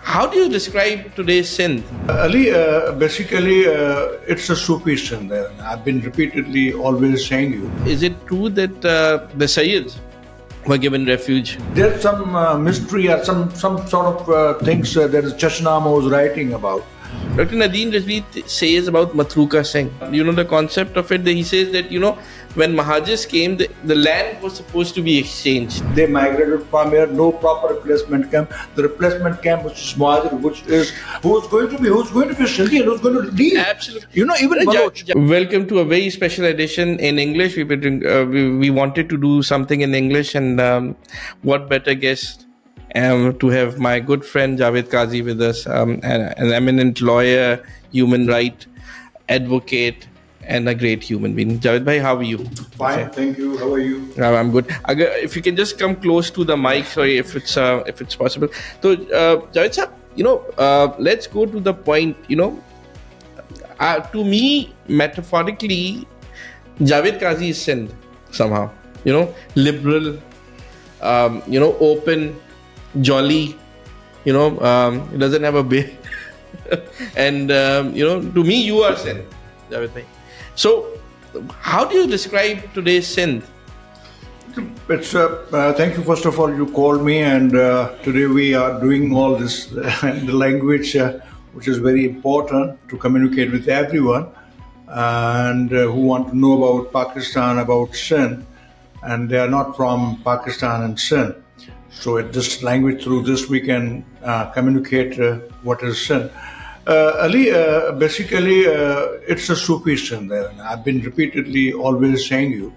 how do you describe today's Sindh? Ali, basically, it's a Sufi Sindh. I've been repeatedly always saying you. Is it true that the Syeds were given refuge? There's some mystery or some sort of things that Chashnama was writing about. Dr. Nadeen Rizvi says about Matruka Singh. You know the concept of it? He says that, when Mahajis came, the land was supposed to be exchanged. They migrated from here, no proper replacement camp. The replacement camp which is Mahajir, which is who's going to be Sindhi and who's going to leave. Absolutely. Even Baloch. Welcome to a very special edition in English. We wanted to do something in English, and what better guest to have my good friend Javed Qazi with us, an eminent lawyer, human rights advocate, and a great human being. Javed bhai, how are you? Fine, thank you. How are you? I'm good. If you can just come close to the mic, sorry, if it's possible. So, Javed sir, let's go to the point. To me, metaphorically, Javed Qazi is Sindh somehow. Liberal, open, jolly. He doesn't have a beard. And to me, you are Sindh, Javed bhai. So, how do you describe today's Sindh? It's thank you. First of all, you called me, and today we are doing all this in the language which is very important to communicate with everyone, and who want to know about Pakistan, about Sindh, and they are not from Pakistan and Sindh. So, at this language, through this, we can communicate what is Sindh. Ali, basically, it's a Sufi Sindh. I've been repeatedly always saying you.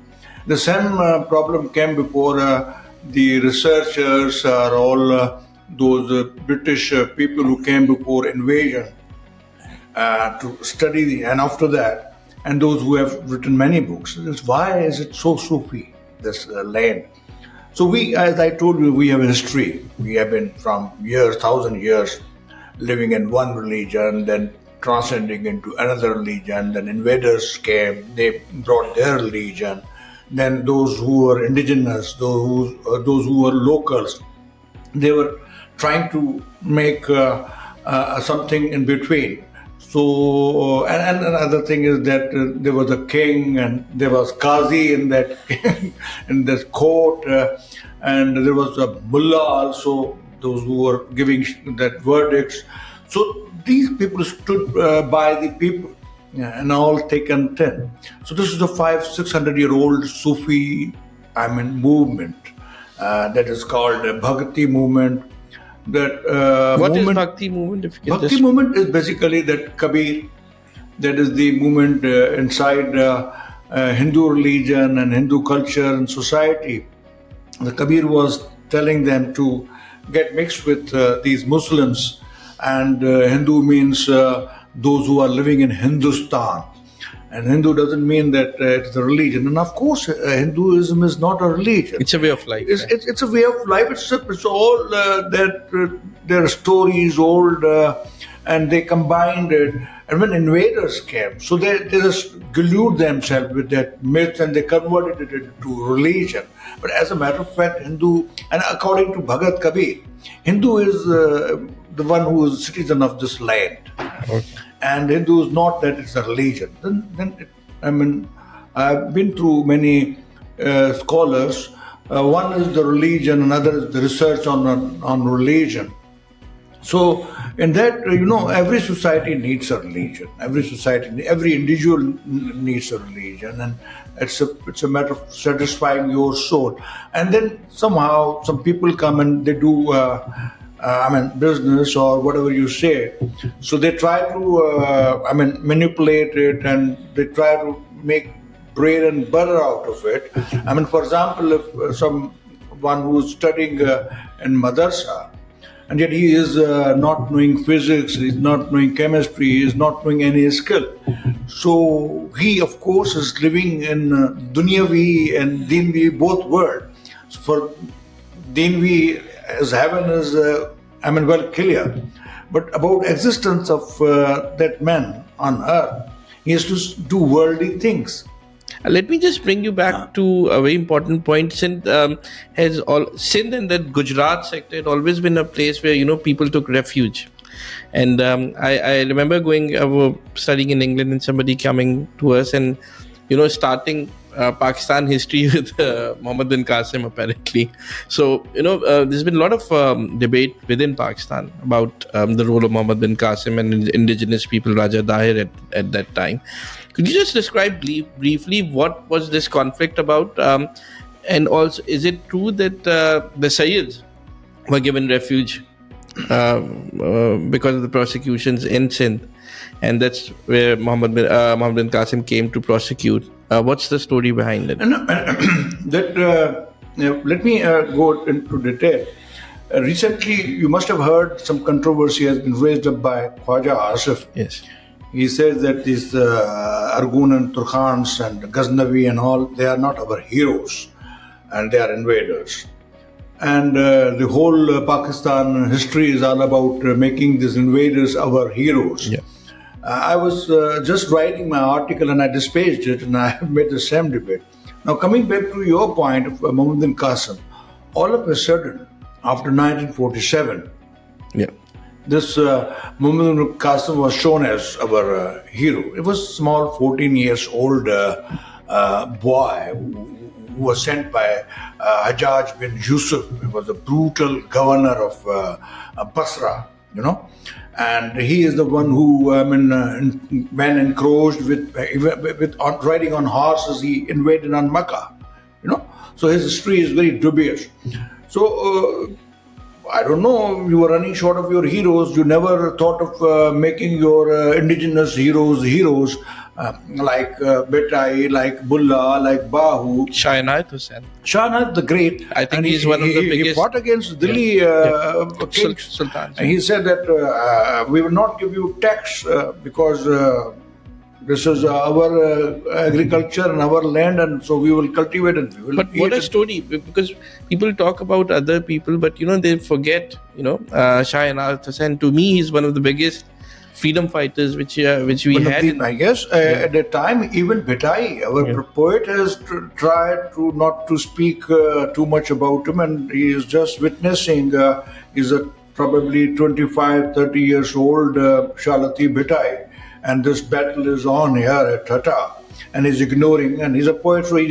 The same problem came before the researchers or all those British people who came before invasion to study, and after that, and those who have written many books. Why is it so Sufi, this land? So we, as I told you, we have a history. We have been from years, 1,000 years, living in one religion, then transcending into another religion. Then invaders came, they brought their religion. Then those who were indigenous, those who were locals, they were trying to make something in between. So, and another thing is that there was a king, and there was Qazi in that in this court, and there was a mullah also, those who were giving that verdicts. So these people stood by the people, and all taken 10. So this is a 500-600-year-old Sufi, movement that is called a Bhakti movement. What is Bhakti movement? If you can Bhakti movement is basically that Kabir, that is the movement inside Hindu religion and Hindu culture and society. The Kabir was telling them to get mixed with these Muslims, and Hindu means those who are living in Hindustan, and Hindu doesn't mean that it's a religion. And of course, Hinduism is not a religion. It's a way of life. It's a way of life. It's all their stories old, and they combined it. And when invaders came, so they just glued themselves with that myth, and they converted it into religion. But as a matter of fact, Hindu, and according to Bhagat Kabir, Hindu is the one who is citizen of this land. Okay. And Hindu is not that it's a religion. I've been through many scholars. One is the religion, another is the research on religion. So in that, every society needs a religion. Every individual needs a religion, and it's a matter of satisfying your soul. And then somehow some people come and they do business or whatever you say. So they try to manipulate it, and they try to make bread and butter out of it. For example, if someone who's studying in madrasa, and yet he is not knowing physics, he's not knowing chemistry, he's not knowing any skill. So he, of course, is living in dunyavi and dinvi, both worlds. For dinvi, as heaven is, well clear. But about existence of that man on earth, he has to do worldly things. Let me just bring you back to a very important point. Sindh and that Gujarat sector had always been a place where people took refuge. And I remember studying in England and somebody coming to us and starting Pakistan history with Muhammad bin Qasim apparently. So there's been a lot of debate within Pakistan about the role of Muhammad bin Qasim and indigenous people, Raja Dahir at that time. Could you just describe briefly what was this conflict about? And also, is it true that the Sayyids were given refuge because of the prosecutions in Sindh, and that's where Muhammad bin Qasim came to prosecute? What's the story behind it? Let me go into detail. Recently, you must have heard some controversy has been raised up by Khwaja Asif. Yes. He says that these Argun and Turkhans and Ghaznavi and all, they are not our heroes, and they are invaders. And the whole Pakistan history is all about making these invaders our heroes. Yeah. I was just writing my article and I dispatched it, and I made the same debate. Now, coming back to your point of Muhammad bin Qasim, all of a sudden, after 1947, yeah, this Muhammad bin Qasim was shown as our hero. It was a small 14 years old boy who was sent by Hajjaj bin Yusuf. He was a brutal governor of Basra, and he is the one who, when encroached with riding on horses, he invaded on Mecca, So his history is very dubious. So I don't know, you were running short of your heroes. You never thought of making your indigenous heroes like Betai, like Bulla, like Bahu. Shah Inayat Hussain. Shah Inayat the Great. I think he's one of the biggest. He fought against Delhi kings. Sultans. And he said that we will not give you tax because this is our agriculture and our land, and so we will cultivate and we will But what a story, because people talk about other people, but they forget, Shah Inayat Hussain. To me, he's one of the biggest freedom fighters which we had. I guess at that time, even Betai, our poet, has tried to not to speak too much about him, and he is just witnessing. He's a probably 25, 30 years old Shalati Betai. And this battle is on here at Tata, and he's ignoring. And he's a poet, so he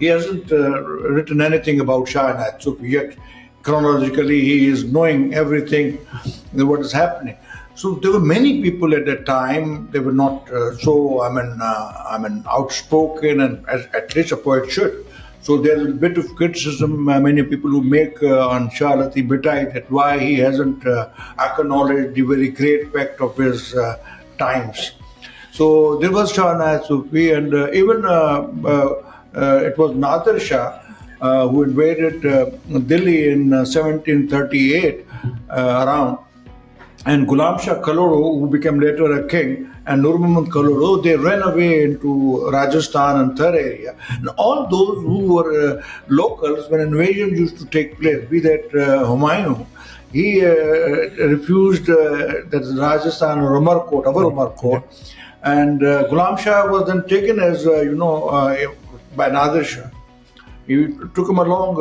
hasn't written anything about Shah Inayat. So yet, chronologically, he is knowing everything what is happening. So there were many people at that time. They were not outspoken, and at least a poet should. So there's a bit of criticism. Many people who make on Shah Lati Betai that why he hasn't acknowledged the very great fact of his times. So there was Shah Inayat Sufi, and even it was Nadir Shah who invaded Delhi in 1738 around, and Ghulam Shah Kaloro, who became later a king, and Nur Muhammad Kaloro, they ran away into Rajasthan and Thar area. And all those who were locals, when invasions used to take place, be that Humayun, he refused that Rajasthan or Umarkot, our Umarkot, and Ghulam Shah was then taken as by Nadir Shah. He took him along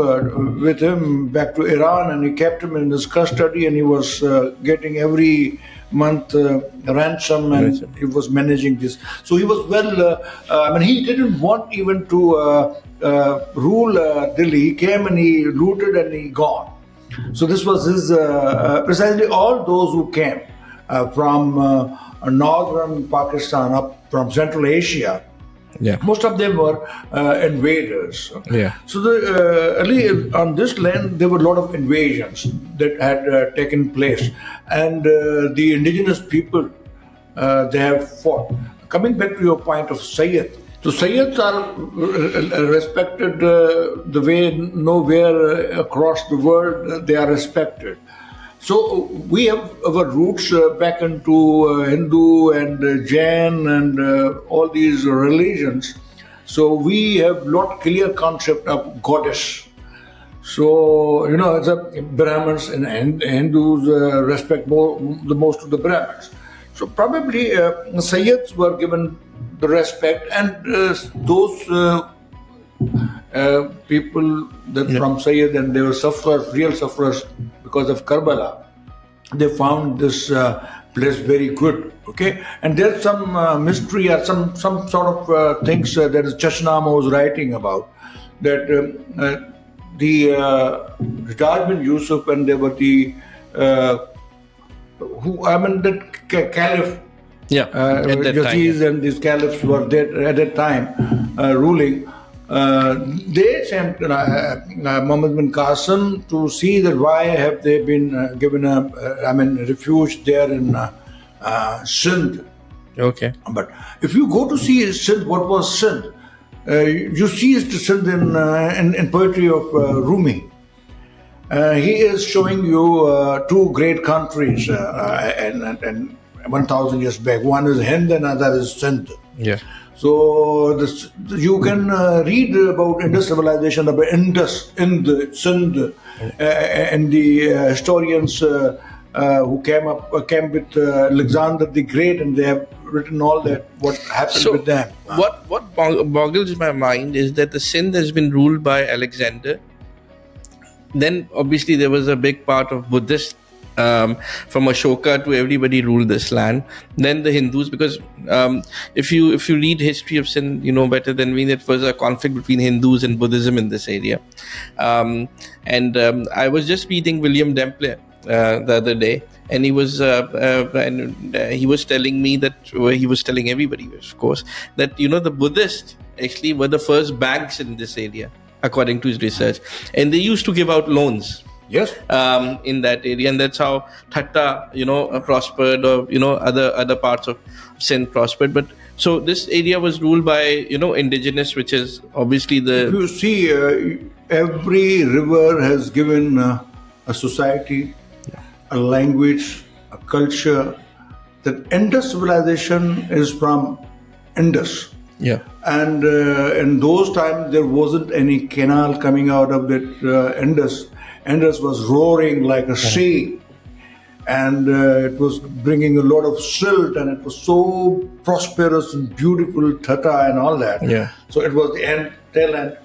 with him back to Iran, and he kept him in his custody, and he was getting every month ransom, and he was managing this. So he was he didn't want even to rule Delhi. He came and he looted and he gone. So this was his, precisely all those who came from northern Pakistan up from Central Asia. Yeah. Most of them were invaders. Yeah. So on this land, there were a lot of invasions that had taken place. And the indigenous people, they have fought. Coming back to your point of Syed, so Sayyids are respected the way nowhere across the world they are respected. So we have our roots back into Hindu and Jain and all these religions. So we have not clear concept of goddess. So it's a Brahmins and Hindus respect the most of the Brahmins. So probably Sayyids were given the respect, and those people that from Syed, and they were sufferers, real sufferers because of Karbala. They found this place very good. Okay, and there's some mystery or some sort of things that Chashnama was writing about, that the Rajman Yusuf, and they were the the Caliph. Yazid and these caliphs were there at that time ruling. They sent Muhammad bin Qasim to see that why have they been given a refuge there in Sindh. Okay. But if you go to see Sindh, what was Sindh? You see Sindh in poetry of Rumi. He is showing you two great countries and 1,000 years back. One is Hind and another is Sindh. Yeah. So you can read about Indus civilization, about Indus, Sindh, and the historians who came with Alexander the Great, and they have written all that what happened with them. What boggles my mind is that the Sindh has been ruled by Alexander. Then obviously there was a big part of Buddhist. From Ashoka to everybody ruled this land. Then the Hindus, because if you read history of Sindh, you know better than me that was a conflict between Hindus and Buddhism in this area. I was just reading William Dempler the other day, and he was telling me that he was telling everybody, of course, that the Buddhists actually were the first banks in this area, according to his research, and they used to give out loans. Yes. In that area, and that's how Thatta, prospered, or other parts of Sindh prospered. But so this area was ruled by indigenous, which is obviously the. If you see, every river has given a society, a language, a culture. That Indus civilization is from Indus. Yeah. And in those times there wasn't any canal coming out of that Indus. Indus was roaring like a sea, and it was bringing a lot of silt, and it was so prosperous and beautiful, Thatta and all that. Yeah. So it was the tail end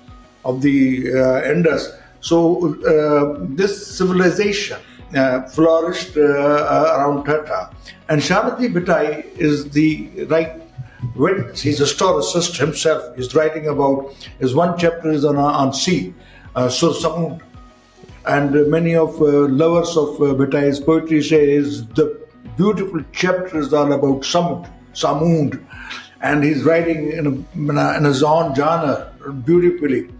of the Indus. So this civilization flourished around Thatta, and Shanati Bhitai is the right witness. He's a historicist himself. He's writing about, his one chapter is on sea, Sur Samud. And many of lovers of Bhetai's poetry say the beautiful chapters are about Samud, and he's writing in his own genre beautifully.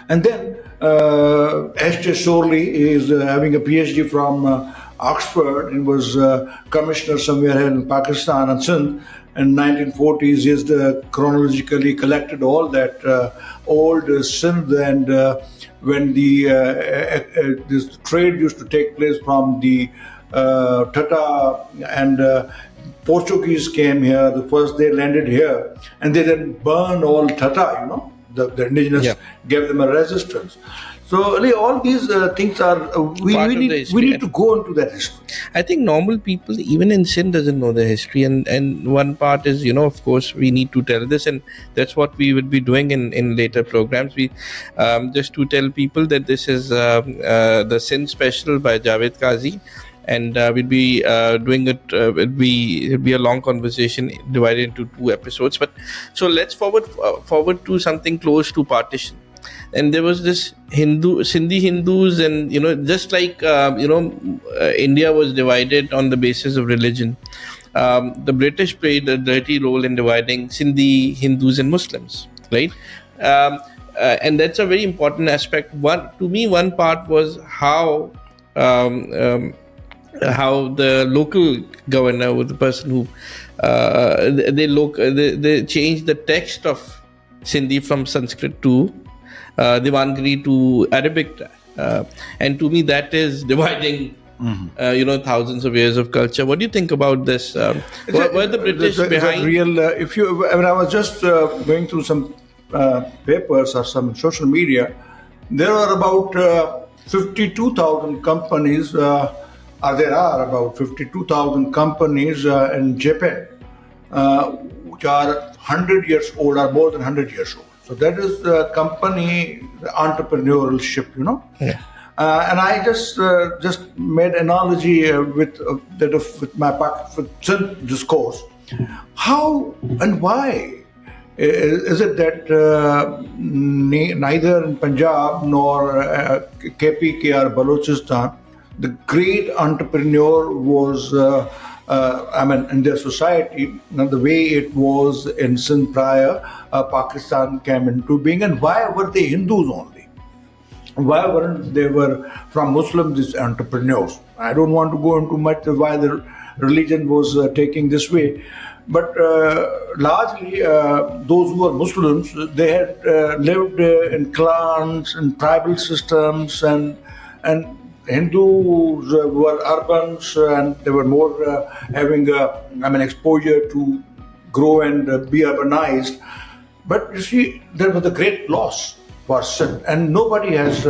And then H.J. Sorley is having a PhD from Oxford, and was commissioner somewhere here in Pakistan and Sindh. In 1940s, he has chronologically collected all that old Sindh, and when this trade used to take place from the Tata and Portuguese came here. The first they landed here, and they then burned all Tata. The indigenous gave them a resistance. So all these things are we need to go into that history. I think normal people, even in Sindh, doesn't know the history, and one part is of course we need to tell this, and that's what we will be doing in later programs. We just to tell people that this is the Sindh special by Javed Qazi, and we'll be doing it. It'll be a long conversation divided into 2 episodes. But so let's forward to something close to partition. And there was this Sindhi Hindus, and just like India was divided on the basis of religion, the British played a dirty role in dividing Sindhi Hindus and Muslims, right? And that's a very important aspect. One part was how the local governor was the person who they changed the text of Sindhi from Sanskrit to Devangiri to Arabic, and to me that is dividing thousands of years of culture. What do you think about this? Were the British behind? When I was just going through some papers or some social media, there are about 52,000 companies. There are about 52,000 companies in Japan which are 100 years old or more than 100 years old. So that is the company, the entrepreneurship, Yeah. And I just made analogy with my with Sindh discourse. How and why is it that neither in Punjab nor KPK or Balochistan, the great entrepreneur was, in their society, the way it was in Sindh prior Pakistan came into being, and why were they Hindus only? Why weren't they were from Muslims, these entrepreneurs? I don't want to go into much why the religion was taking this way, but largely those who were Muslims, they had lived in clans and tribal systems, and Hindus were urbans, and they were more having exposure to grow and be urbanized. But you see, there was a great loss for Sindh, and nobody has,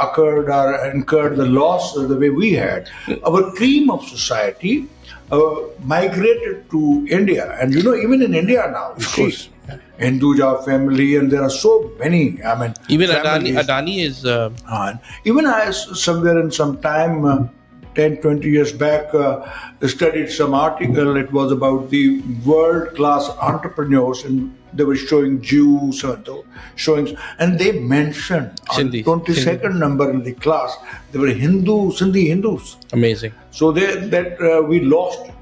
occurred or incurred the loss the way we had. Our cream of society migrated to India, and even in India now, you see, Hinduja family, and there are so many. Even families. Adani is. Even I, somewhere in some time, 10, 20 years back, studied some article. It was about the world-class entrepreneurs, and they were showing Jews and and they mentioned Sindhi. 22nd number in the class, they were Sindhi Hindus. Amazing. So we lost.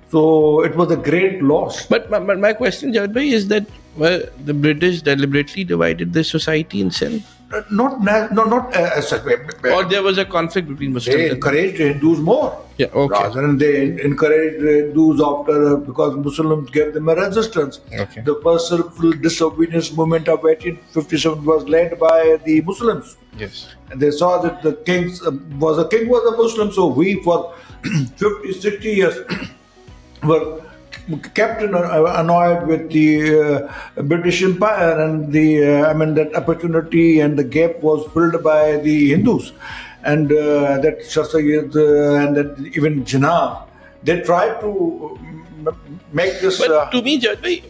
So it was a great loss. But my question, Javed bhai, is that the British deliberately divided the society in Sindh? Not as such. Or there was a conflict between Muslims? They encouraged Hindus more. Yeah, okay. Rather than they encouraged Hindus after, because Muslims gave them a resistance. Okay. The first civil disobedience movement of 1857 was led by the Muslims. Yes. And they saw that the king was a Muslim, so we for 50, 60 years were kept annoyed with the British Empire, and that opportunity and the gap was filled by the Hindus, and that Shah Syed and that even Jinnah, they tried to make this. But to me, Javed bhai,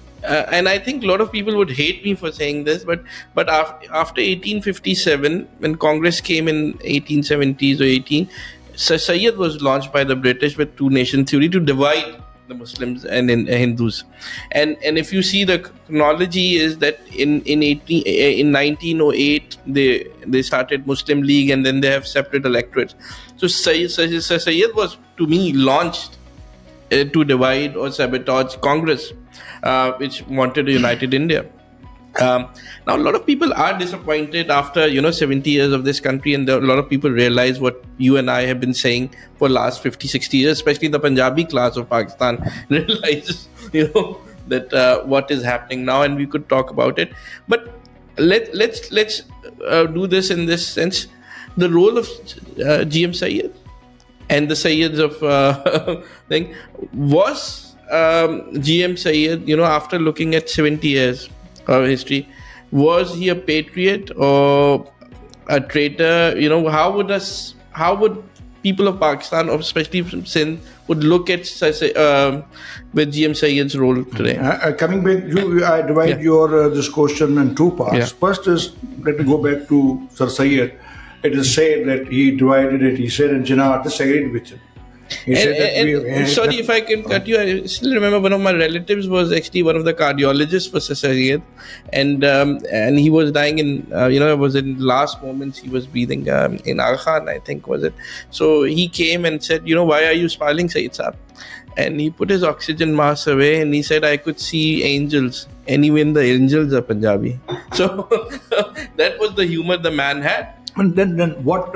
and I think a lot of people would hate me for saying this, but after 1857, when Congress came in 1870s or 18, Sir Syed was launched by the British with two-nation theory to divide the Muslims and Hindus, and if you see the chronology is that in 1908 they started Muslim League, and then they have separate electorates. So Sir Syed was, to me, launched to divide or sabotage Congress, which wanted a united India. Now a lot of people are disappointed after 70 years of this country, and a lot of people realize what you and I have been saying for last 50-60 years, especially the Punjabi class of Pakistan realizes that what is happening now, and we could talk about it. But let's do this in this sense. The role of GM Syed and the Sayyids of thing was GM Syed, after looking at 70 years of history, was he a patriot or a traitor? How would people of Pakistan, or especially from Sindh, would look at with GM Syed's role today? Coming back, I divide your this question in two parts. Yeah. First is, let me go back to Sir Syed. It is said that he divided it. He said, and Jinnah disagreed with him. He said that sorry if I can cut you. I still remember one of my relatives was actually one of the cardiologists for Sir Syed, and he was dying in was in last moments. He was breathing in Aga Khan, I think, was it? So he came and said, why are you smiling, Syed Saab? And he put his oxygen mask away, and he said, I could see angels, and even the angels are Punjabi. So that was the humor the man had. And then what?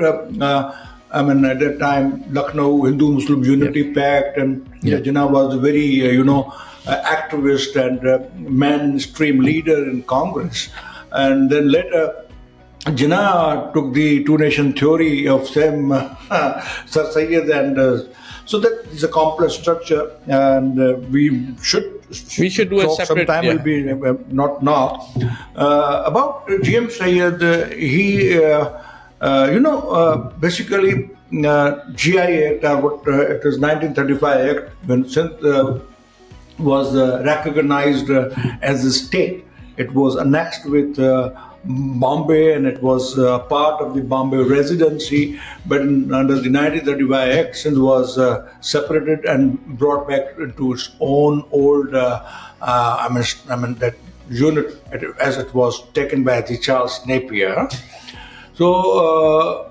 At that time, Lucknow Hindu-Muslim Unity Pact, and Jinnah was a very, activist and mainstream leader in Congress. And then later, Jinnah took the two-nation theory of Sir Syed, and so that is a complex structure, and we should do a separate. Sometime will be not now about GM Syed. He. Basically, GI Act, it is 1935 Act, when Sindh was recognized as a state. It was annexed with Bombay, and it was part of the Bombay Residency. But under the 1935 Act, Sindh was separated and brought back into its own old, that unit as it was taken by the Charles Napier. So.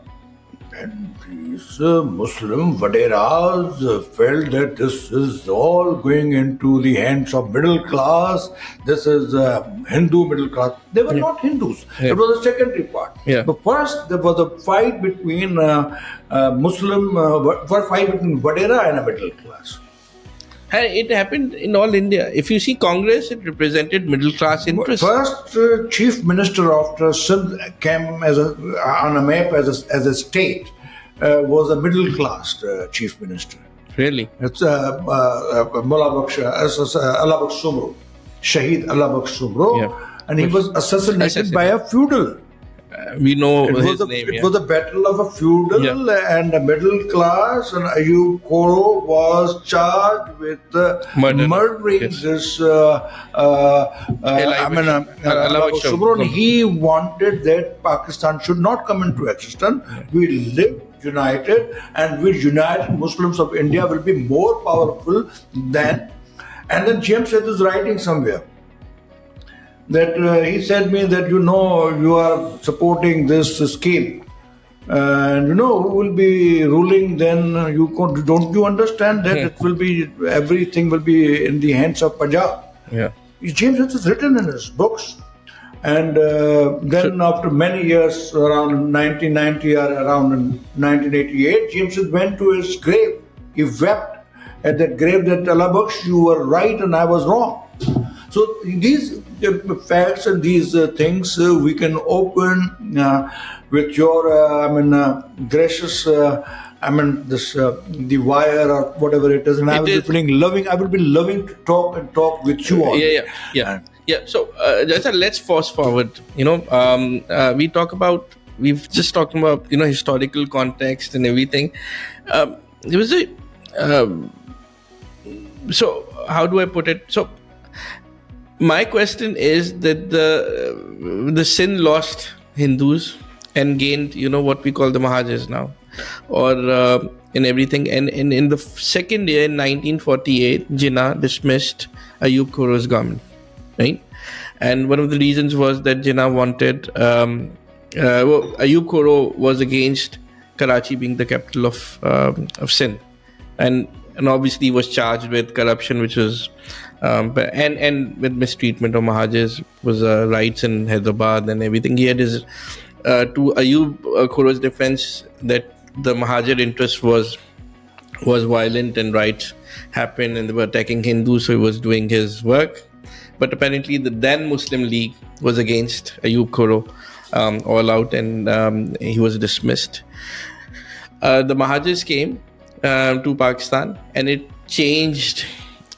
These Muslim Vaderas felt that this is all going into the hands of middle class. This is Hindu middle class. They were not Hindus. Yeah. It was a secondary part. Yeah. But first, there was a fight between between Vadera and a middle class. And it happened in all India. If you see Congress, it represented middle class interests. First chief minister after Sindh came on a map as a state was a middle class chief minister. Really? It's Mullah Baksh Allah Baksh Sumro, Shahid Allah Baksh Sumro, Yeah. and he was assassinated by a feudal. We know his It name. was a battle of a feudal and a middle class, and Ayub Koro was charged with murdering Yes. this. Baksh Subron. He wanted that Pakistan should not come into existence. We live united, and we united Muslims of India will be more powerful than. And then James Syed is writing somewhere that he said me that you are supporting this scheme, and who will be ruling then. Don't you understand that it will be everything will be in the hands of Punjab? Yeah. James Syed has written in his books, and then after many years, around 1990 or around 1988, James Syed went to his grave. He wept at that grave that Allah Baksh, you were right and I was wrong. So these facts and these things we can open with your gracious this the wire or whatever it is, and I will be feeling loving. I will be loving to talk with you all. Yeah. So let's fast forward. We've just talked about historical context and everything. There was a so how do I put it? So my question is that the Sindh lost Hindus and gained, what we call the Mahajers now, or in everything. And in the second year, in 1948, Jinnah dismissed Ayub Koro's government, right? And one of the reasons was that Jinnah wanted, Ayub Koro was against Karachi being the capital of Sindh, and obviously was charged with corruption, which was and with mistreatment of Mahajers, was rights in Hyderabad and everything. He had his to Ayub Koro's defense that the Mahajar interest was violent and riots happened and they were attacking Hindus, so he was doing his work. But apparently the then Muslim League was against Ayub Koro all out, and he was dismissed. The Mahajers came to Pakistan, and it changed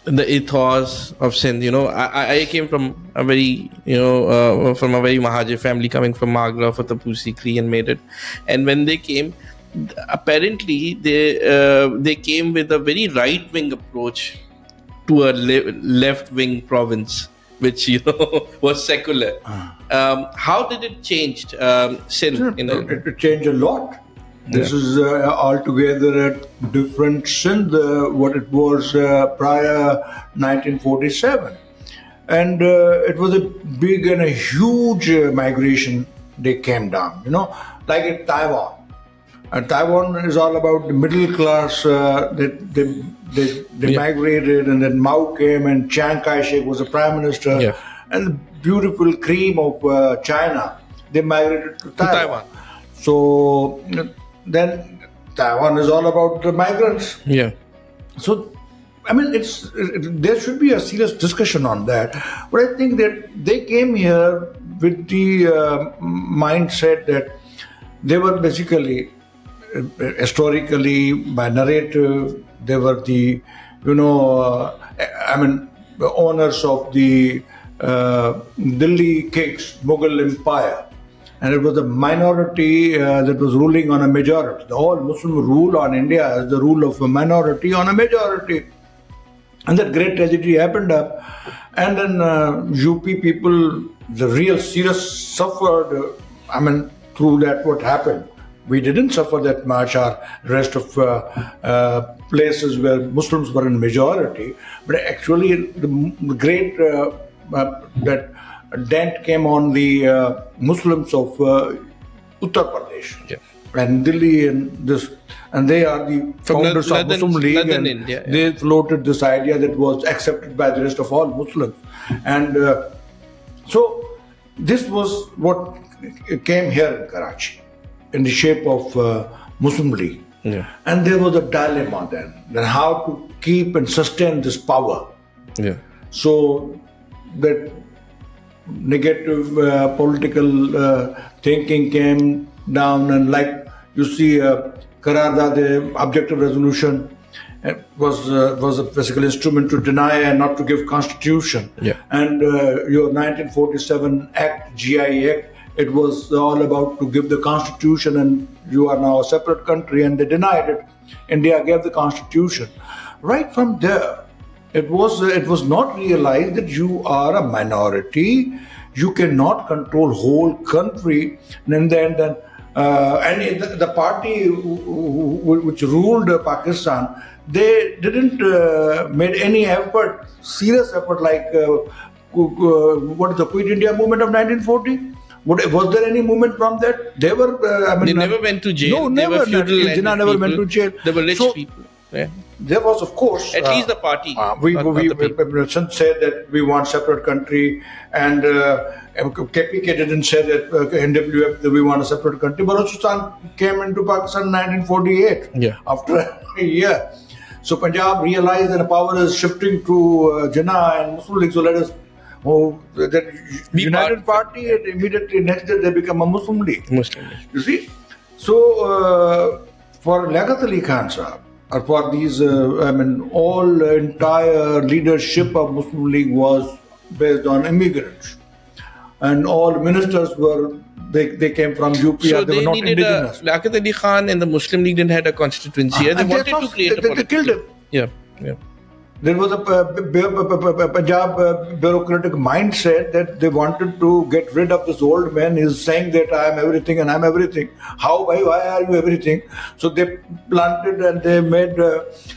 the ethos of Sindh. I came from a very Mahajar family, coming from Magra, Fatehpur Sikri, and made it. And when they came, apparently they came with a very right-wing approach to a left-wing province, which was secular. How did it change Sindh? It changed a lot. This is altogether a different Sindh what it was prior 1947, and it was a big and a huge migration. They came down, like in Taiwan. And Taiwan is all about the middle class. They migrated, and then Mao came, and Chiang Kai-shek was the prime minister, and the beautiful cream of China. They migrated to Taiwan. So then Taiwan is all about the migrants. Yeah. So, there should be a serious discussion on that. But I think that they came here with the mindset that they were basically, historically, by narrative, they were the, the owners of the Delhi kings, Mughal Empire. and it was a minority that was ruling on a majority. The whole Muslim rule on India is the rule of a minority on a majority. And that great tragedy happened up. And then UP people, the real serious suffered, through that what happened. We didn't suffer that much, or rest of places where Muslims were in majority. But actually, the great that dent came on the Muslims of Uttar Pradesh and Delhi and they are the founders of Muslim League, and India, they floated this idea that was accepted by the rest of all Muslims. And so this was what came here in Karachi in the shape of Muslim League. And there was a dilemma then how to keep and sustain this power. So that negative political thinking came down, and like you see, Kararda, the objective resolution, was a physical instrument to deny and not to give constitution. And your 1947 Act, GI Act, it was all about to give the constitution, and you are now a separate country, and they denied it. India gave the constitution. Right from there, it was not realized that you are a minority, you cannot control whole country, and then the party which ruled Pakistan, they didn't made any effort, serious effort, like what is the Quit India movement of 1940? Was there any movement from that? They were. They never went to jail. No, they never. Were feudal Jinnah never went to jail. They were rich people. There was, of course, at least the party. We said that we want separate country, and KPK didn't say that NWF that we want a separate country. Balochistan came into Pakistan in 1948. After a year, so Punjab realized that the power is shifting to Jinnah and Muslim League. So let us. That United Party, and immediately next day they become a Muslim League. You see, so for Liaquat Ali Khan Sahab, or for these, all entire leadership of Muslim League was based on immigrants, and all ministers were they came from UP. So they were not indigenous. Liaquat Ali Khan and the Muslim League didn't have a constituency. They wanted to create they killed him. There was a Punjab bureaucratic mindset that they wanted to get rid of this old man. He's saying that I am everything and I'm everything. Why are you everything? So they planted and they made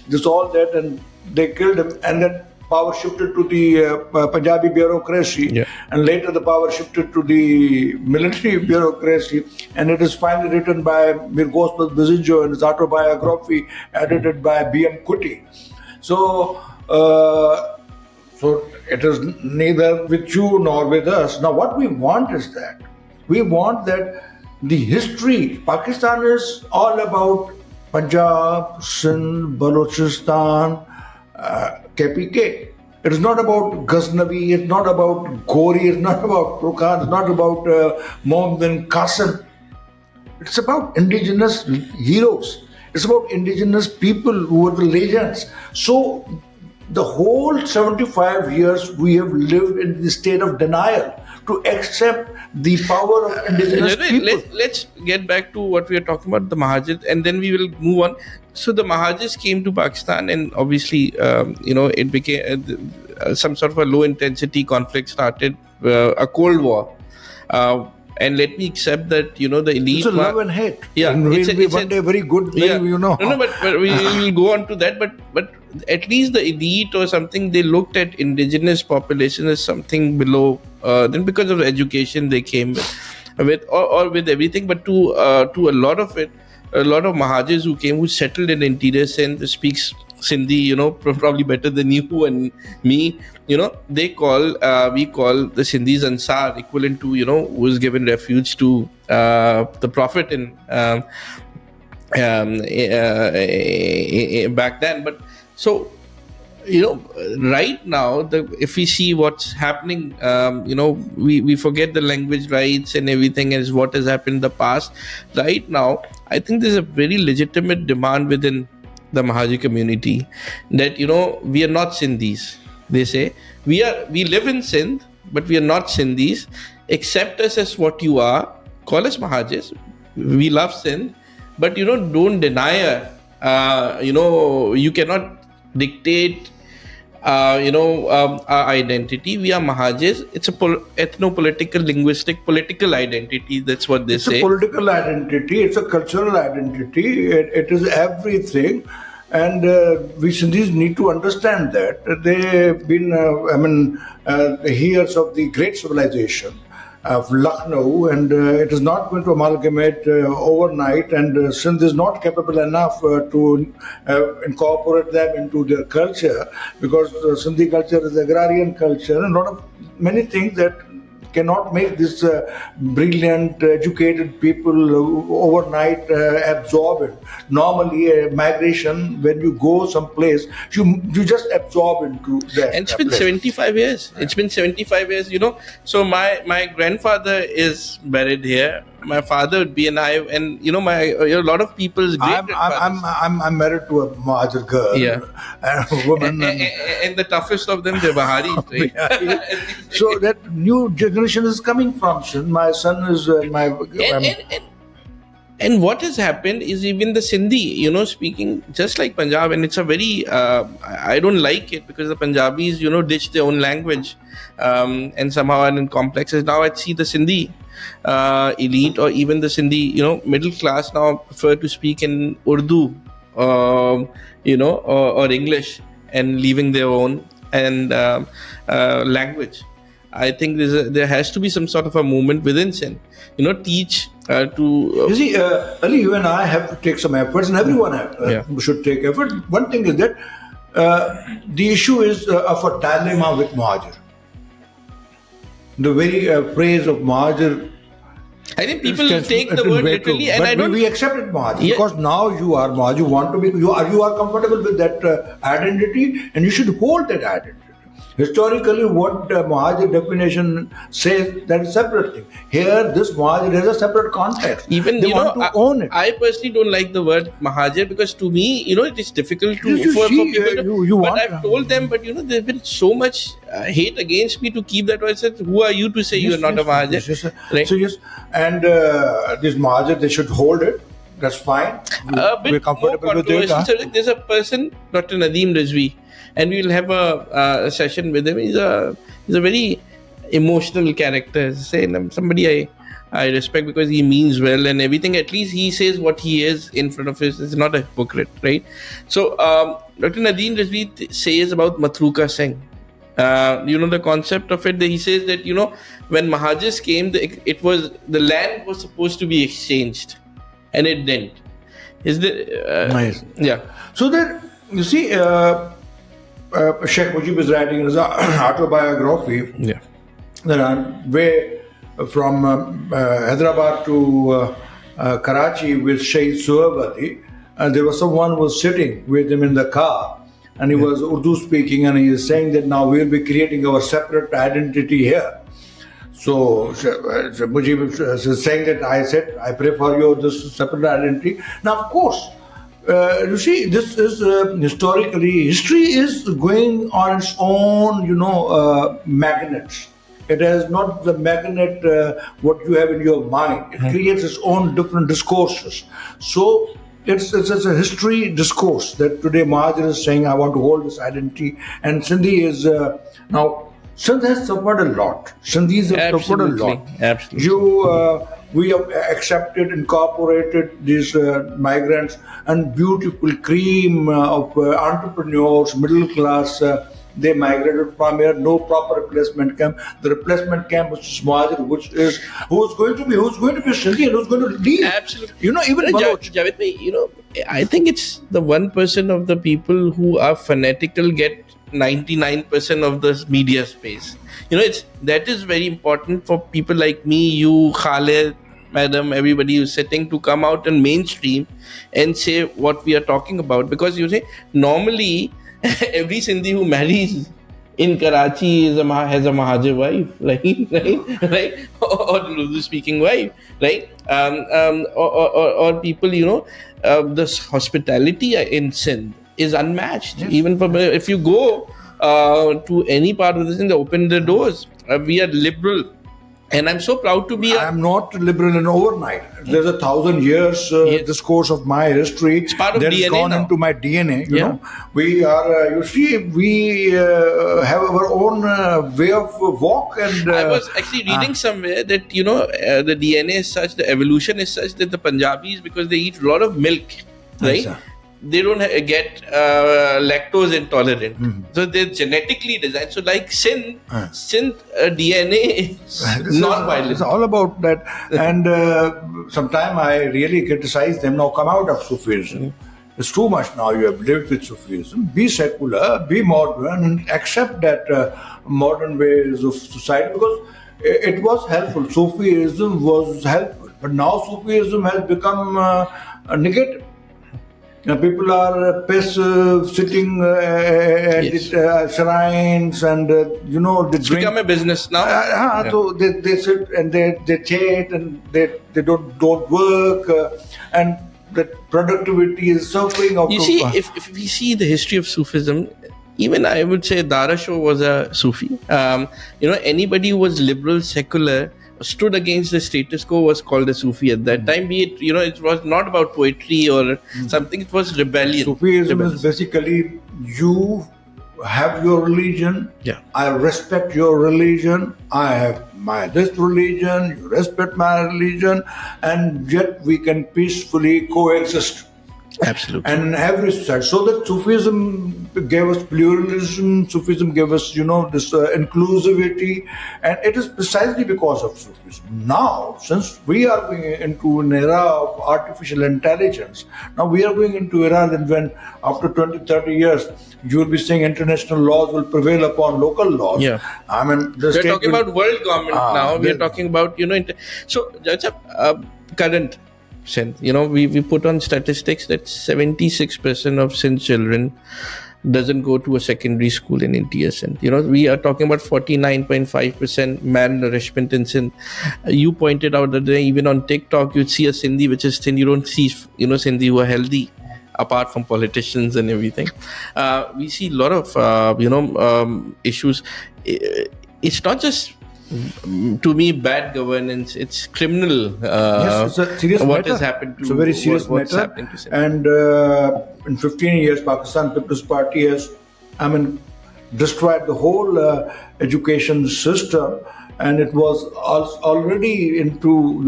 this all that, and they killed him. And then power shifted to the Punjabi bureaucracy, and later the power shifted to the military bureaucracy. And it is finally written by Mir Gospas Bizijo in his autobiography, edited by B.M. Kuti. So it is neither with you nor with us. Now, what we want is that the history, Pakistan is all about Punjab, Sindh, Balochistan, KPK. It is not about Ghaznavi, it's not about Ghori, it's not about Turkhan, it's not about Mohammed bin Qasim. It's about indigenous heroes. It's about indigenous people who are the legends. So the whole 75 years we have lived in the state of denial to accept the power of indigenous people. Let's get back to what we are talking about, the Mahajirs, and then we will move on. So the Mahajirs came to Pakistan, and obviously, it became some sort of a low-intensity conflict started, a Cold War. And let me accept that, the elite... It's a love and hate. Yeah. And we'll be one day very good, No, but we will go on to that. But at least the elite or something, they looked at indigenous population as something below, then because of the education they came with or with everything. But to a lot of it, a lot of Mahajirs who settled in interior Sindh, speaks Sindhi, probably better than you and me. We call the Sindhis Ansar, equivalent to, who was given refuge to the Prophet in back then. But so, right now, if we see what's happening, we forget the language rights and everything as what has happened in the past. Right now, I think there's a very legitimate demand within the Mahajir community that, we are not Sindhis. They say, we live in Sindh, but we are not Sindhis. Accept us as what you are, call us Mahajis. We love Sindh, but don't deny you cannot dictate our identity. We are Mahajis. It's a ethno-political, linguistic, political identity. That's what they say. It's a political identity. It's a cultural identity. It is everything. And we Sindhis need to understand that. They've been, the heirs of the great civilization of Lucknow, and it is not going to amalgamate overnight, and Sindh is not capable enough to incorporate them into their culture, because Sindhi culture is agrarian culture, and many things that cannot make this brilliant, educated people overnight absorb it. Normally, migration, when you go someplace, you just absorb into that. And it's been 75 years. It's been 75 years, So my grandfather is buried here. My father would be alive, and a lot of people's great grandfathers. I'm married to a Mahajir girl. Yeah. And a woman. And the toughest of them, they're Baharis, right? So that new generation is coming from Sindh. My son is and what has happened is even the Sindhi, speaking just like Punjab, and it's a very, I don't like it because the Punjabis, ditch their own language and somehow are in complexes. Now I see the Sindhi elite, or even the Sindhi, middle class now prefer to speak in Urdu, or English, and leaving their own and language. I think there has to be some sort of a movement within Sindh, teach to... You see, Ali, you and I have to take some efforts, and everyone should take effort. One thing is that the issue is of a dilemma with Mahajir. The very phrase of Mahajir... I think people take the word literally, and we accepted Mahajir because now you are Mahajir. You want to be, you are comfortable with that identity, and you should hold that identity. Historically, what Mahajir definition says, that is a separate thing. Here, this Mahajir has a separate context. Even they want to own it. I personally don't like the word Mahajir because to me, it is difficult for people to. But I've told them, but there's been so much hate against me to keep that word. I said, who are you to say you are not a Mahajir? Yes. Right? So yes, and this Mahajir, they should hold it. That's fine. We're comfortable with it. There's a person, Dr. Nadeem Rizvi, and we'll have a session with him. He's a very emotional character. Somebody I respect because he means well and everything. At least he says what he is in front of us. He's not a hypocrite, right? So Dr. Nadeem Rizvi says about Matruka Singh. The concept of it. He says that when Mahajirs came, the land was supposed to be exchanged, and it didn't. Is there? Nice. Yeah. So that you see. Sheikh Mujib is writing in his autobiography. Yeah. That on way from Hyderabad to Karachi with Shaykh Suhabati, and there was someone was sitting with him in the car, and he was Urdu speaking, and he is saying that now we'll be creating our separate identity here. So Mujib is saying that I pray for you this separate identity. Now, of course. You see, this is historically, history is going on its own, magnets. It has not the magnet what you have in your mind. It creates its own different discourses. So it's a history discourse that today Mahajir is saying, I want to hold this identity. And Sindhi is now. Sindh has suffered a lot. Sindhis have suffered a lot. Absolutely. We have accepted, incorporated these migrants, and beautiful cream of entrepreneurs, middle class. They migrated from here. No proper replacement camp. The replacement camp was Mahajir, who's going to be Sindhi and who's going to lead. Absolutely. Even Javed bhai, I think it's the 1% of the people who are fanatical get 99% of the media space. That is very important for people like me, you, Khaled, madam, everybody who's sitting to come out and mainstream and say what we are talking about. Because normally every Sindhi who marries in Karachi has a Mahajir wife, right? Or Urdu speaking wife, right? Or people, this hospitality in Sindh is unmatched. Yes. Even if you go to any part of this, they open the doors. We are liberal And I'm so proud to be I'm not liberal in overnight. There's 1,000 years discourse of my history It's part of that has DNA gone now. into my DNA. You Yeah. know, we are. You see, we have our own way of walk. And I was actually reading somewhere that the DNA is such, the evolution is such that the Punjabis, because they eat a lot of milk, right? sir. They don't get lactose intolerant, so they're genetically designed. So like Sindh DNA is not violent. It's all about that. And sometimes I really criticize them. Now come out of Sufism. It's too much now. You have lived with Sufism. Be secular, be modern, and accept that modern ways of society, because it was helpful. Sufism was helpful, but now Sufism has become negative. People are passive, sitting at shrines, and they It's drink. become a business now. So they sit and they chat, and they don't work, and the productivity is suffering. You see, if we see the history of Sufism, even I would say Dara Shah was a Sufi. Anybody who was liberal, secular, stood against the status quo was called a Sufi at that time. Be it, it was not about poetry or something, it was rebellion. Sufism is basically, you have your religion, I respect your religion, I have this religion, you respect my religion, and yet we can peacefully coexist. Absolutely. And in every society. So that Sufism gave us pluralism, Sufism gave us, this inclusivity, and it is precisely because of Sufism. Now, since we are going into an era of artificial intelligence, now we are going into an era when after 20, 30 years, you will be saying international laws will prevail upon local laws. Yeah. I mean, we're talking about world government now. We're talking about, so that's a current Sindh. We put on statistics that 76% of Sindh children doesn't go to a secondary school in India. Sindh. We are talking about 49.5% malnourishment in Sindh. You pointed out that even on TikTok, you'd see a Sindhi which is thin. You don't see, Sindhi who are healthy, apart from politicians and everything. We see a lot of, issues. It's not just, to me, bad governance. It's criminal. Yes, it's a serious what matter. has happened to it's a very serious what's matter. happening to Sindh. And in 15 years, Pakistan People's Party has, destroyed the whole education system, and it was already into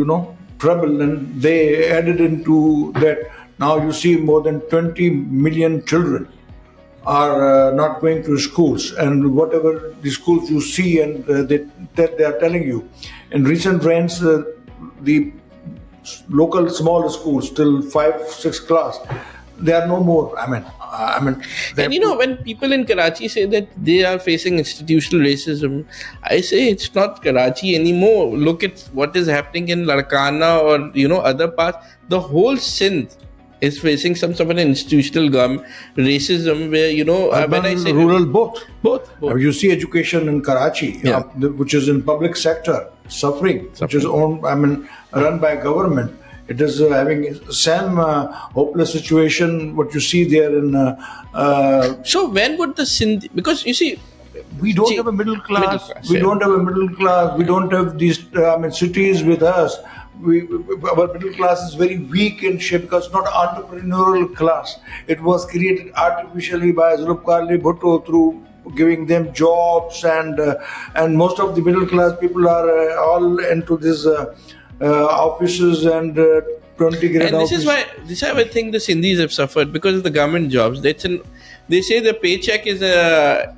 trouble, and they added into that. Now you see more than 20 million children are not going to schools, and whatever the schools you see, and they are telling you, in recent rains, the local smaller schools till 5-6 class, they are no more. And when people in Karachi say that they are facing institutional racism, I say it's not Karachi anymore. Look at what is happening in Larkana or other parts. The whole Sindh is facing some sort of an institutional racism where when I say rural, both. You see education in Karachi, which is in public sector, suffering. Which is run by government. It is having same hopeless situation what you see there in. So when would the Sindhi? Because you see, we don't have a middle class. We don't have a middle class. We don't have these cities with us. Our middle class is very weak in shape because it's not entrepreneurial class. It was created artificially by Zulfikar Ali Bhutto through giving them jobs, and most of the middle class people are all into this offices and 20 grade and offices. This is why I think the Sindhis have suffered because of the government jobs. They say the paycheck is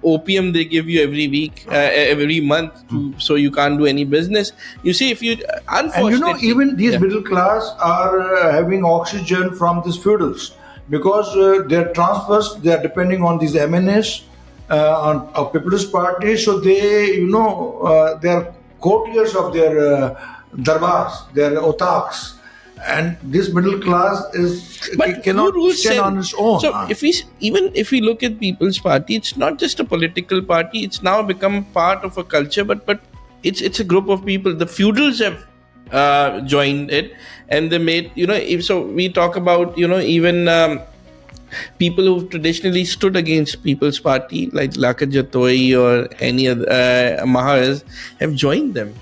opium they give you every week, every month, so you can't do any business. You see, if you unfortunately, and even these middle class are having oxygen from these feudals because their transfers, they are depending on these MNS of People's Party, so they they are courtiers of their darbars, their otaks. And this middle class cannot stand on its own. So if we look at People's Party, it's not just a political party. It's now become part of a culture. But it's a group of people. The feudals have joined it, and they made So we talk about even people who traditionally stood against People's Party, like Laka Jatoi or any other Mahars, have joined them.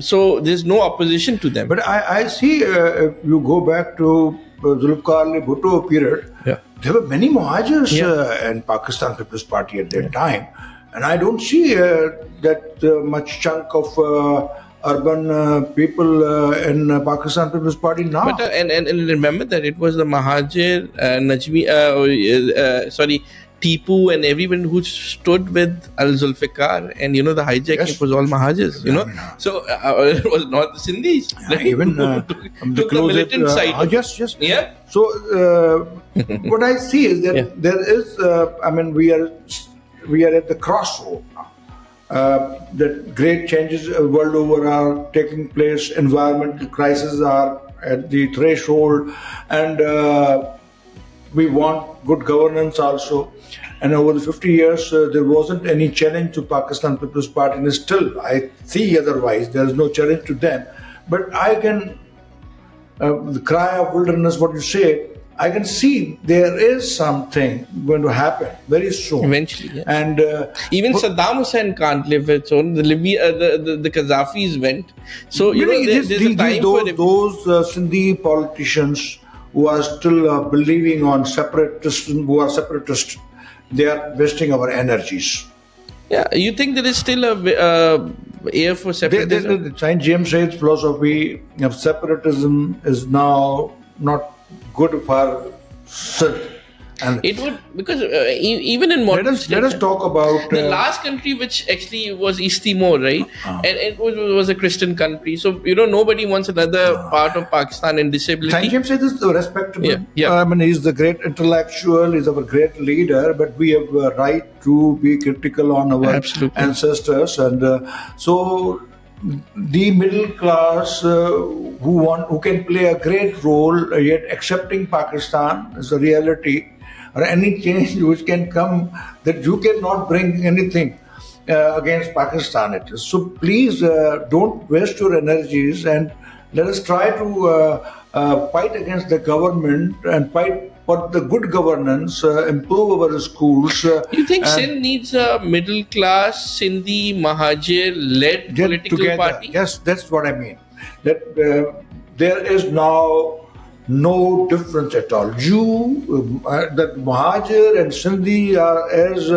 So there's no opposition to them. But I see, if you go back to Zulfikar Ali Bhutto period, Yeah. there were many Muhajirs Yeah. in Pakistan People's Party at that time. And I don't see that much chunk of urban people in Pakistan People's Party now. But and remember that it was the Mahajir, Najmi, Tipu, and everyone who stood with Al Zulfikar, and the hijacking Yes. was all Mahajirs. So it was not the Sindhis. Yeah, even took the militant side. Yes, yes. Yeah. So what I see is that Yeah. there is, we are at the crossroad now. That great changes world over are taking place. Environmental crises are at the threshold, and we want good governance also. And over the 50 years, there wasn't any challenge to Pakistan People's Party, and still I see otherwise. There is no challenge to them. But I can, the cry of wilderness, what you say, I can see there is something going to happen very soon. Eventually, yeah. And even Saddam Hussein can't live its own. The Libya, the Qaddafis went. So there's a time for those Sindhi politicians who are still believing on separatism, who are separatists, they are wasting our energies. Yeah, you think there is still a air for separatism? The Saint James Sayed's philosophy of separatism is now not good for Sindh. And It would, because even in modern let us talk about the last country which actually was East Timor, right? And it was a Christian country. So nobody wants another part of Pakistan in disability. Saint James Sayed is respectable. Yeah. I mean, he's the great intellectual, he's our great leader, but we have a right to be critical on our Absolutely. ancestors. And so the middle class who can play a great role, yet accepting Pakistan as a reality, or any change which can come, that you cannot bring anything against Pakistan. It is. So please don't waste your energies, and let us try to fight against the government and fight for the good governance, improve our schools. You think Sindh needs a middle class Sindhi Mahajir-led get political together. party? Yes, that's what I mean. That there is now no difference at all. That Mahajir and Sindhi are as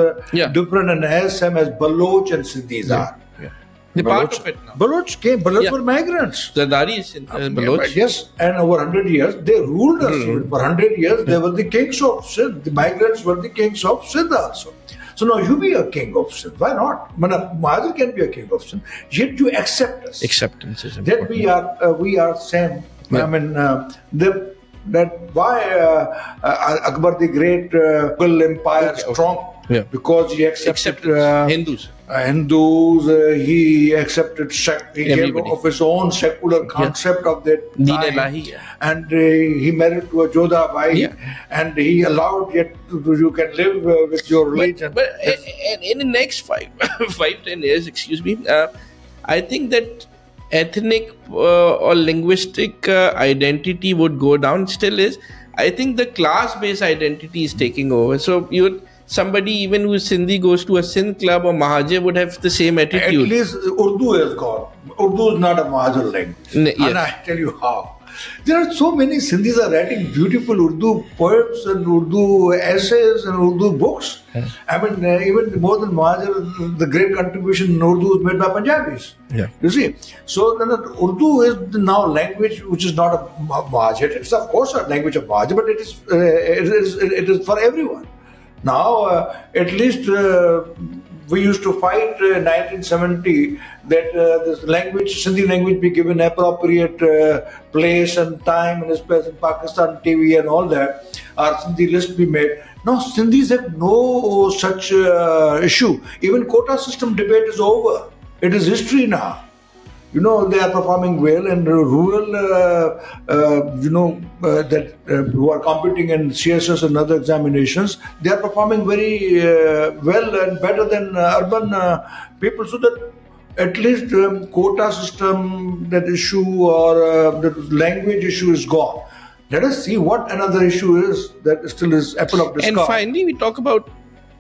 different and as same as Baloch and Sindhis are. They're part of it now. Baloch were migrants. Zardari is in Baloch. Yes, and over 100 years, they ruled us. For 100 years, they were the kings of Sindh. The migrants were the kings of Sindh also. So now you be a king of Sindh. Why not? Mahajir can be a king of Sindh. Yet you accept us. Acceptance is That important. we are same. Yeah. I mean, that why Akbar the Great Mughal Empire strong? Yeah. Because he accepted Hindus. Hindus, he accepted he gave Everybody. of his own secular concept of that Deen time. Ilahi, yeah. And he married to a Jodha Bai, Yeah. and he allowed yet you can live with your religion. But in the next 5-10 years, excuse me, I think that ethnic or linguistic identity would go down. Still is. I think the class-based identity is taking over. So somebody even who is Sindhi goes to a Sindh club or Mahajir would have the same At attitude. least Urdu is gone. Urdu is not a Mahajir language. Yes. And I tell you how. There are so many Sindhis are writing beautiful Urdu poems and Urdu essays and Urdu books. I mean, even more than Mahajir, the great contribution in Urdu is made by Punjabis. Yeah. You see, so then Urdu is now language which is not a Mahajir. It's of course a language of Mahajir, but it is for everyone. Now, at least we used to fight in 1970 that this language, Sindhi language, be given appropriate place and time and space in Pakistan TV and all that. Our Sindhi list be made. Now, Sindhis have no such issue. Even quota system debate is over. It is history now. They are performing well, and rural, who are competing in CSS and other examinations, they are performing very well and better than urban people. So that at least quota system, that issue or the language issue is gone. Let us see what another issue is that still is apple of discard. And finally, we talk about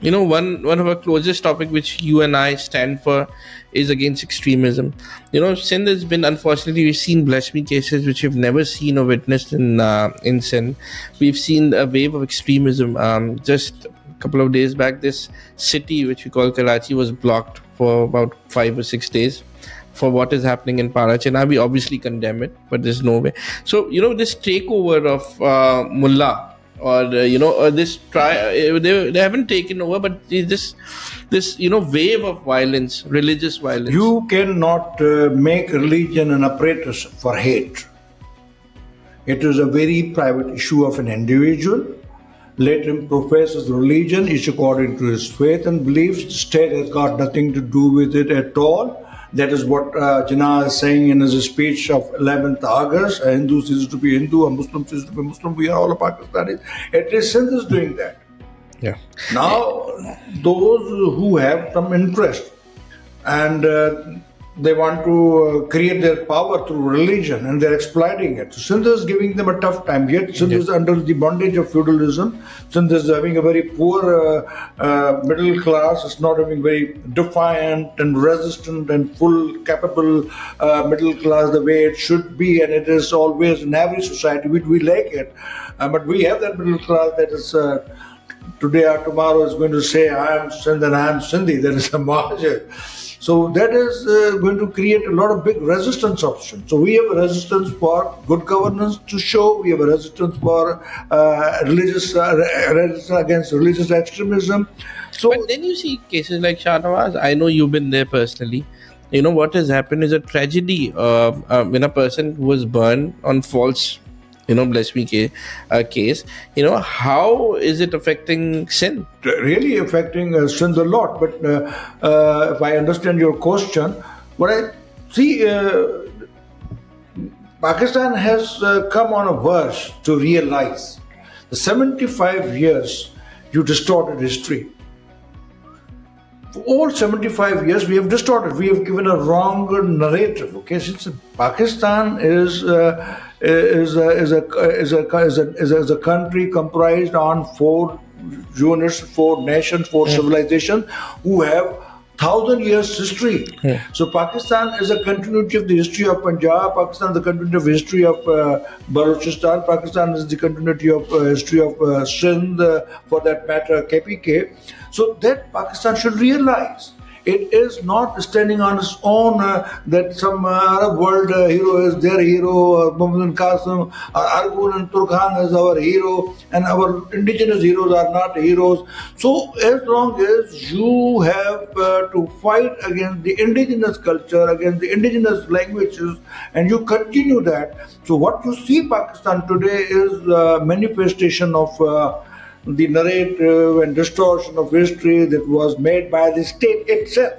One of our closest topic which you and I stand for is against extremism. Sindh has been, unfortunately, we've seen blasphemy cases which we've never seen or witnessed in Sindh. We've seen a wave of extremism. Just a couple of days back, this city which we call Karachi was blocked for about 5 or 6 days for what is happening in Parachina. We obviously condemn it, but there's no way. So this takeover of mullah, or or this try, they haven't taken over, but this wave of violence, religious violence. You cannot make religion an apparatus for hate. It is a very private issue of an individual. Let him profess his religion, each according to his faith and beliefs. The state has got nothing to do with it at all. That is what Jinnah is saying in his speech of 11th August. A Hindu ceases to be Hindu, a Muslim ceases to be Muslim. We are all Pakistanis. At least Sindh is doing that. Yeah. Now, those who have some interest and they want to create their power through religion, and they're exploiting it. So Sindh is giving them a tough time. Yet Sindh is under the bondage of feudalism. Sindh is having a very poor middle class. It's not having very defiant and resistant and full capable middle class the way it should be, and it is always in every society. We like it, but we have that middle class that is today or tomorrow is going to say, I am Sindh and I am Sindhi. There is a margin. So that is going to create a lot of big resistance options. So we have a resistance for good governance to show. We have a resistance for resistance against religious extremism. So, but then you see cases like Shahnawaz. I know you've been there personally. What has happened is a tragedy. When a person who was burned on false blasphemy case, how is it affecting Sindh? Really affecting Sindh a lot. But if I understand your question, what I see, Pakistan has come on a verge to realize the 75 years you distorted history. For all 75 years, we have distorted. We have given a wrong narrative. Okay, since Pakistan is a country comprised on four units, four nations, four civilizations who have 1,000 years history. So Pakistan is a continuity of the history of Punjab. Pakistan is the continuity of history of Balochistan. Pakistan is the continuity of history of Sindh, for that matter, KPK. So that Pakistan should realize it is not standing on its own, that some Arab world hero is their hero, Muhammad Qasim, or Argun and Turkhan is our hero, and our indigenous heroes are not heroes. So as long as you have to fight against the indigenous culture, against the indigenous languages, and you continue that, so what you see Pakistan today is a manifestation of the narrative and distortion of history that was made by the state itself.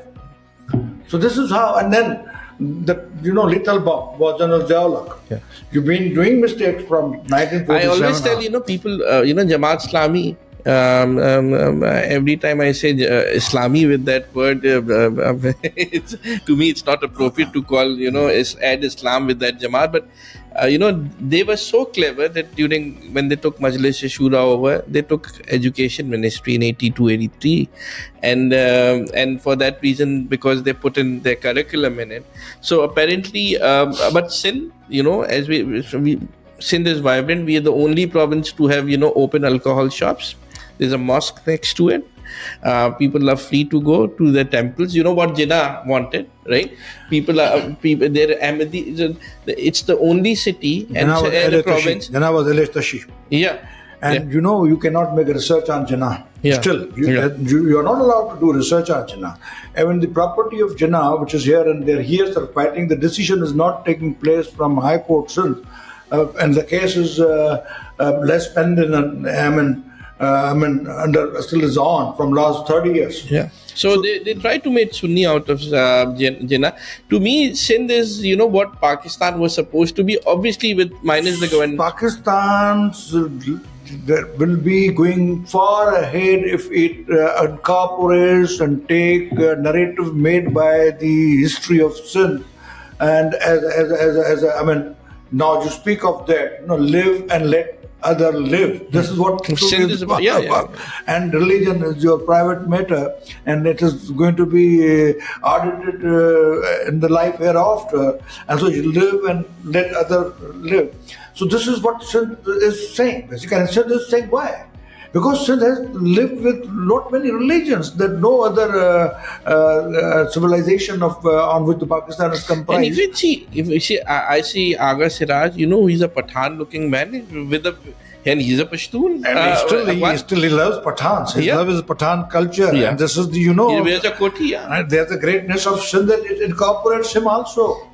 So this is how, and then the Little Bomb was General Ziaulak. Yeah. You've been doing mistakes from 1947. I always tell people, Jamaat Islami. Every time I say Islami with that word, to me it's not appropriate to call add Islam with that Jamaat, but they were so clever that when they took Majlis Shura over, they took education ministry in 82, 83, and for that reason, because they put in their curriculum in it. So apparently, but Sindh, as we Sindh is vibrant. We are the only province to have open alcohol shops. There's a mosque next to it. People are free to go to the temples. You know what Jinnah wanted, right? People. They're Ahmadi. It's the only city and a province. Jinnah was Tashi. Yeah. And you cannot make a research on Jinnah. Yeah. Still, you are not allowed to do research on Jinnah. I mean, the property of Jinnah, which is here, and their heirs are fighting, the decision is not taking place from High Court Sindh. And the case is less pending, still is on from last 30 years. Yeah. So they try to make Sunni out of Jinnah. To me, Sindh is, what Pakistan was supposed to be, obviously with minus the government. Pakistan will be going far ahead if it incorporates and take a narrative made by the history of Sindh. And now you speak of that, live and let other live. This is what Sufism is about. And religion is your private matter, and it is going to be audited in the life hereafter. And so you live and let other live. So this is what Sindh is saying. Basically, and Sindh is saying why? Because Sindh has lived with not many religions that no other civilization on which the Pakistan is comprised. And if you see, I see Aga Siraj. He's a Pathan-looking man and he's a Pashtun. And he loves Pathans. His love is Pathan culture. Yeah. And this is he wears a koti. And there's the greatness of Sindh that it incorporates him also.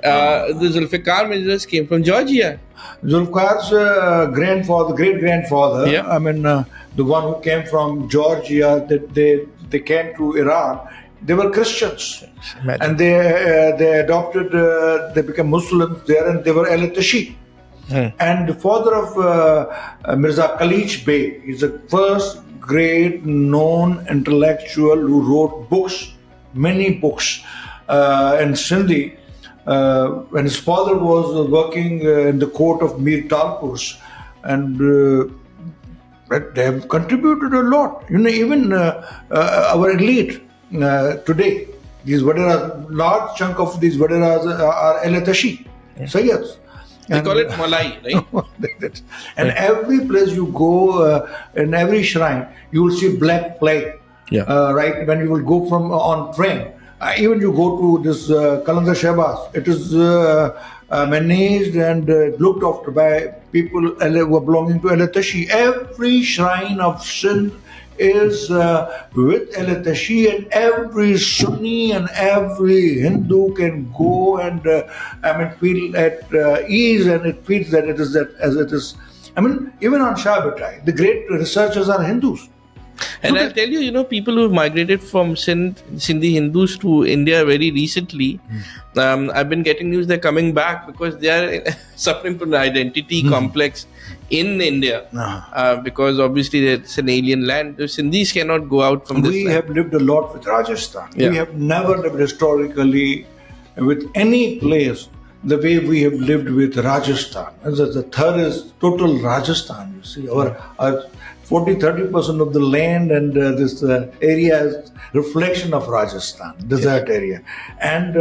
The Zulfikar Mirza came from Georgia. Zulfikar's great-grandfather, the one who came from Georgia, that they came to Iran, they were Christians. Imagine. And they adopted, they became Muslims there, and they were Al-Tashi. And the father of Mirza Khalij Bey is the first great known intellectual who wrote books, many books in Sindhi. When his father was working in the court of Mir Talpurs, and they have contributed a lot. Even our elite today, these Vaderas, large chunk of these Vaderas are Al-Tashi, Sayyids. They call it Malai, right? And every place you go, in every shrine, you will see black flag. Right, when you will go from on train. Even you go to this Kalandar Shehbaz, it is managed and looked after by people who are belonging to Al-Tashi. Every shrine of Sindh is with Al-Tashi, and every Sunni and every Hindu can go and feel at ease, and it feels that it is that as it is. Even on Shah-Batai, the great researchers are Hindus. And I'll tell you, people who migrated from Sindhi Hindus to India very recently, I've been getting news they're coming back because they are suffering from an identity complex in India. Because obviously it's an alien land. The Sindhis cannot go out from this land. We have lived a lot with Rajasthan. Yeah. We have never lived historically with any place the way we have lived with Rajasthan. The third is total Rajasthan. You see, our 40-30% of the land and this area is reflection of Rajasthan, desert area. And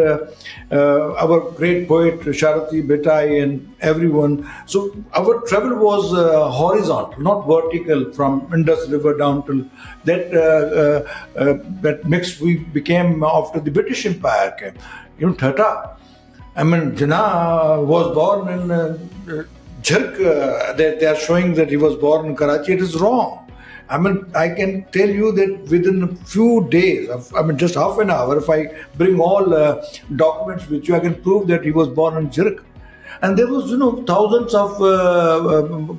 our great poet Sharati Betai and everyone. So our travel was horizontal, not vertical, from Indus River down to that mix we became after the British Empire came. Tata. Jinnah was born in Jhark. They are showing that he was born in Karachi. It is wrong. I can tell you that within a few days, just half an hour, if I bring all documents with you, I can prove that he was born in Jhark. And there was, thousands of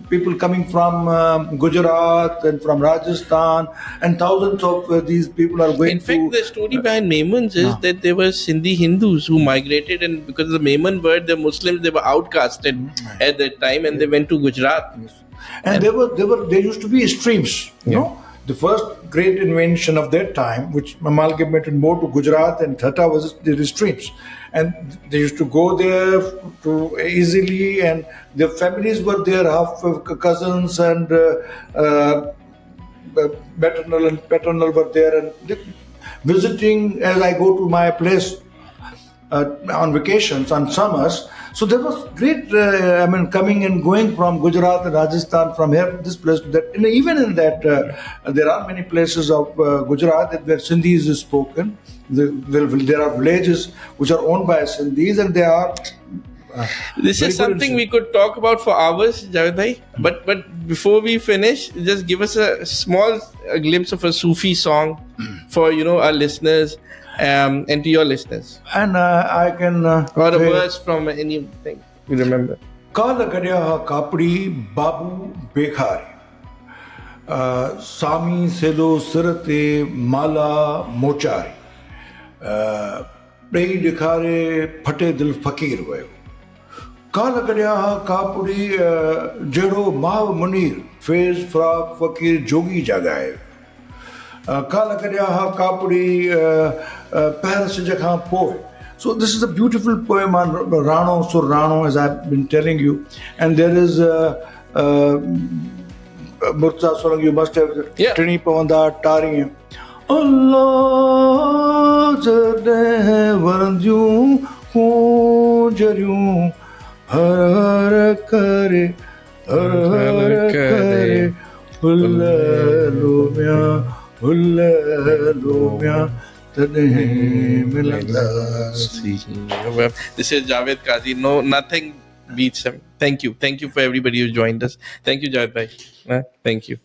people coming from Gujarat and from Rajasthan, and thousands of these people are going to... In fact, the story behind Maimans is that there were Sindhi Hindus who migrated, and because of the Maiman word, the Muslims, they were outcasted at that time, and they went to Gujarat. And there used to be streams, The first great invention of that time, which amalgamated more to Gujarat and Tata, was the streams. And they used to go there to easily, and their families were there, half cousins and maternal and paternal were there, and visiting as I go to my place on vacations, on summers. So there was great, coming and going from Gujarat and Rajasthan, from here, this place to that. And even in that, there are many places of Gujarat where Sindhis is spoken. There are villages which are owned by Sindhis, and they are... This is something we could talk about for hours, Javed bhai. But before we finish, just give us a small glimpse of a Sufi song for our listeners. And to your listeners. And I can... or a verse from anything you remember. Kala Gadya Kapdi Babu Bekhari Sami Selo Sirate Mala Mochari Dei Dikhare Phate Dil Fakir Vayo Kala Gadya Kapdi Jero Mav Munir Fez Fra Fakir Jogi Jagaye Kala Gadya Kapdi Paris Jakha Poe. So this is a beautiful poem on Rano Sur Rano, as I've been telling you, and there is uh, Murtaza Solang, you must have Yeah. Trini Pavanda Tari. Allah Jade Varanju Jaryu Har Kare Har Kare Hulla Lumya Tade Milandasi. Well, this is Javed Qazi. No, nothing beats him. Thank you. Thank you for everybody who joined us. Thank you, Javed bhai. Thank you.